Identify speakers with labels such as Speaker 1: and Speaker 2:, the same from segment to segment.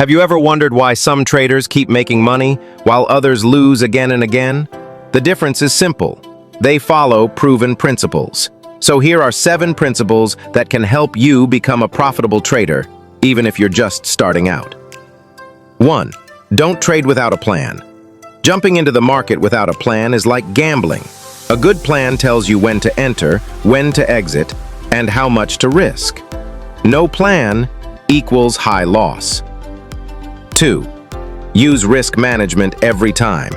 Speaker 1: Have you ever wondered why some traders keep making money while others lose again and again? The difference is simple. They follow proven principles. So here are 7 principles that can help you become a profitable trader, even if you're just starting out. 1. Don't trade without a plan. Jumping into the market without a plan is like gambling. A good plan tells you when to enter, when to exit, and how much to risk. No plan equals high loss. 2. Use risk management every time.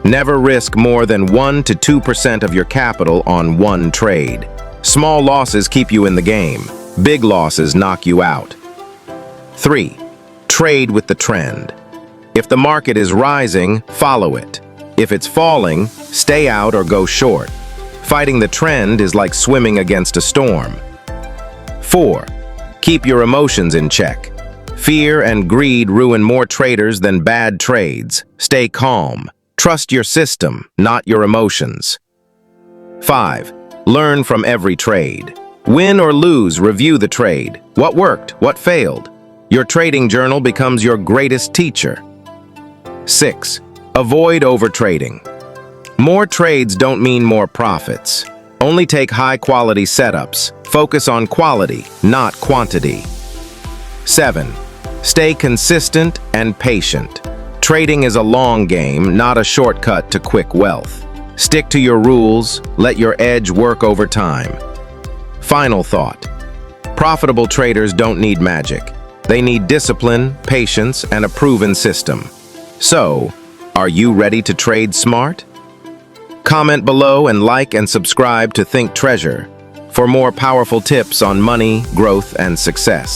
Speaker 1: Never risk more than 1 to 2% of your capital on one trade. Small losses keep you in the game. Big losses knock you out. 3. Trade with the trend. If the market is rising, follow it. If it's falling, stay out or go short. Fighting the trend is like swimming against a storm. 4. Keep your emotions in check. Fear and greed ruin more traders than bad trades. Stay calm. Trust your system, not your emotions. 5. Learn from every trade. Win or lose, review the trade. What worked? What failed? Your trading journal becomes your greatest teacher. 6. Avoid overtrading. More trades don't mean more profits. Only take high-quality setups. Focus on quality, not quantity. 7. Stay consistent and patient. Trading is a long game, not a shortcut to quick wealth. Stick to your rules, let your edge work over time. Final thought. Profitable traders don't need magic. They need discipline, patience, and a proven system. So, are you ready to trade smart? Comment below and like and subscribe to Think Treasure for more powerful tips on money, growth, and success.